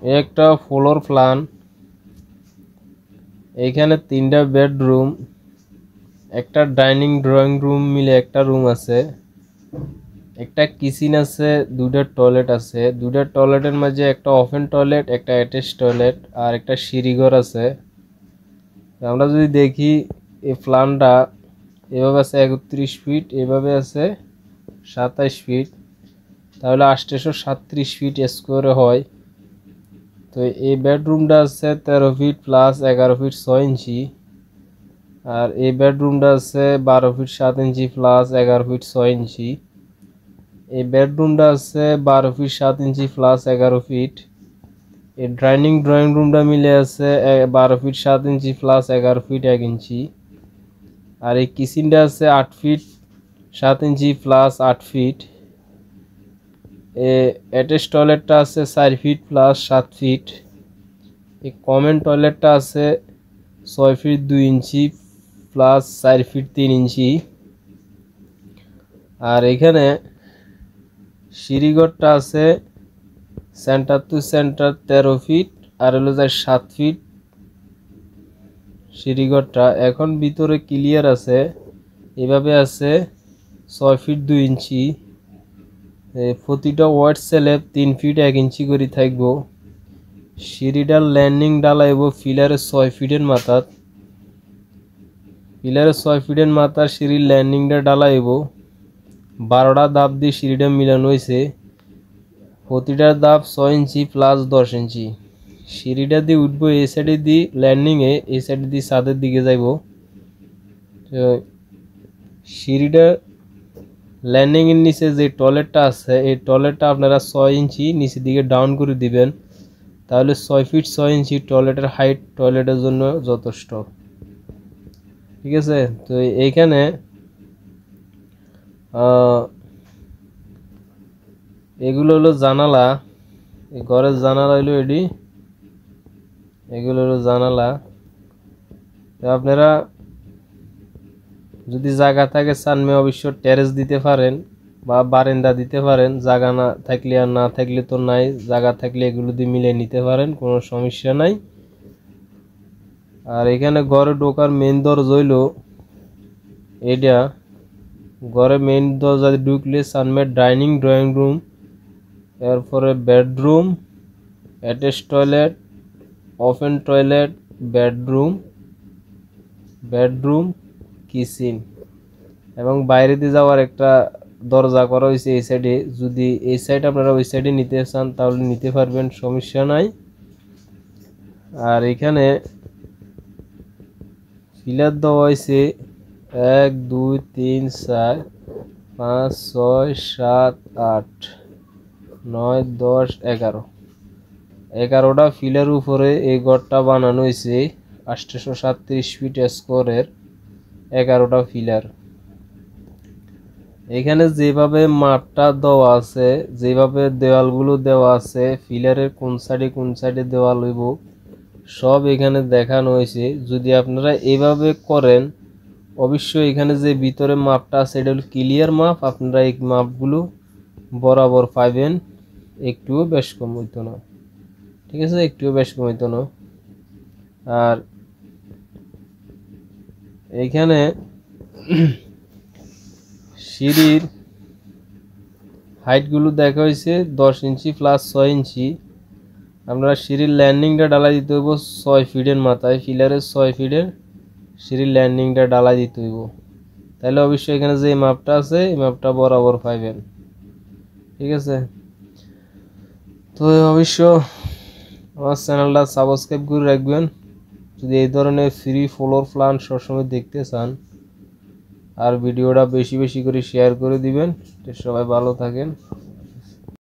একটা floor plan. এইখানে 3টা বেডরুম, একটা ডাইনিং ড্রয়িং রুম মিলে একটা রুম আছে, একটা কিচেন আছে, 2টা টয়লেট আছে। 2টা টয়লেটের মাঝে একটা ওপেন টয়লেট, একটা অ্যাটাচ টয়লেট আর একটা সিঁড়িঘর আছে। আমরা যদি দেখি এই প্ল্যানটা এভাবে আছে 31 ফিট, এভাবে আছে 27 ফিট, তাহলে 837 ফিট স্কোয়ারে হয়। তো এই বেডরুমটা আছে 13 ফিট প্লাস 11 ফিট 6 ইঞ্চি, আর এই বেডরুমটা আছে 12 feet 7 inch plus 11 feet 6 inch. এই বেডরুমটা আছে 12 ফিট 7 ইঞ্চি প্লাস 11 ফিট। এই ড্রয়িং রুমটা মিলে আছে 12 feet 7 inch plus 11 feet 1 inch. আর এই কিচেনটা আছে 8 feet 7 inch plus 8 feet. Attach টয়লেটটা আছে 4 ফিট প্লাস 7 ফিট। এই কমন টয়লেটটা আছে 6 ফিট 2 ইঞ্চি প্লাস 4 ফিট 3 ইঞ্চি। আর এখানে সিঁড়িঘরটা আছে সেন্টার টু সেন্টার 13 ফিট আর হলো যায় 7 ফিট সিঁড়িঘরটা। এখন ভিতরে ক্লিয়ার আছে, এভাবে আছে 6 ফিট 2 ইঞ্চি। প্রতিটা ওয়ার্ড স্ল্যাব 3 ফিট 1 ইঞ্চি করে থাকবো। সিঁড়িটার ল্যান্ডিং ডালাইব পিলারের 6 ফিটের মাথাত, পিলারের 6 ফিটের মাথার সিঁড়ির ল্যান্ডিংটা ডালাইব। 12টা ধাপ দিয়ে সিঁড়িটা মিলানো হয়েছে, প্রতিটার ধাপ 6 ইঞ্চি প্লাস 10 ইঞ্চি। সিঁড়িটা দিয়ে উঠবো এই সাইডে দিয়ে ল্যান্ডিংয়ে, এই সাইডে দিয়ে ছাদের দিকে যাইব। তো সিঁড়িটা ল্যান্ডিংয়ের নিচে যে টয়লেটটা আছে, এই টয়লেটটা আপনারা 6 ইঞ্চি নিচের দিকে ডাউন করে দিবেন, তাহলে 6 ফিট 6 ইঞ্চি টয়লেটের হাইট টয়লেটের জন্য যথেষ্ট। ঠিক আছে, তো এইখানে এগুলো হলো জানালা, এই ঘরের জানালা হলো এগুলো হলো জানালা। আপনারা যদি জায়গা থাকে সামনে অবশ্য টেরেস দিতে পারেন বা বারান্দা দিতে পারেন, জায়গা না থাকলে আর না থাকলে তো নাই, জায়গা থাকলে এগুলো দিয়ে মিলে নিতে পারেন, কোনো সমস্যা নাই। আর এখানে ঘরে ঢোকার মেন দরজা হইল এটা। ঘরে মেন দরজা ঢুকলে সামনে ডাইনিং ড্রয়িং রুম, এরপরে bedroom, attach toilet, open toilet, bedroom, kitchen এবং বাইরে দিয়ে যাওয়ার একটা দরজা করা হয়েছে এই সাইডে। যদি এই সাইড আপনারা ওই সাইডে নিতে চান তাহলে নিতে পারবেন, সমস্যা নাই। আর এখানে পিলার দেওয়া হয়েছে 1 2 3 4 5 6 7 8 9 10 11, 11টা পিলার উপরে এই ঘরটা বানানো হয়েছে। 837 ফিট স্কোয়ারের 11টা পিলার। এখানে যেভাবে মাপটা দেওয়া আছে, যেভাবে দেওয়ালগুলো দেওয়া আছে, পিলারের কোন সাইডে দেওয়াল হইব সব এখানে দেখানো হয়েছে। যদি আপনারা এভাবে করেন অবশ্যই এখানে যে ভিতরে মাপটা আছে এটা হলো ক্লিয়ার মাপ, আপনারা এই মাপগুলো বরাবর পাইবেন, একটুও বেশ কম হইতো না। ঠিক আছে, একটুও বেশ কম হইতো না। আর এইখানে সিঁড়ির হাইটগুলো দেখা হয়েছে 10 ইঞ্চি প্লাস 6 ইঞ্চি। আমরা সিঁড়ির ল্যান্ডিংটা ডালাই দিতে হইব 6 ফিটের মাথায়, পিলারের 6 ফিটের সিঁড়ির ল্যান্ডিংটা ডালাই দিতে হইব, তাহলে অবশ্যই এখানে যে মাপটা আছে এই মাপটা বরাবর পাইবেন। ঠিক আছে, তো অবশ্য আমার চ্যানেলটা সাবস্ক্রাইব করে রাখবেন যদি এই ধরনের ফ্রি ফ্লোর প্ল্যান সবসময় দেখতে চান। আর ভিডিওটা বেশি বেশি করে শেয়ার করে দিবেন। সবাই ভালো থাকেন।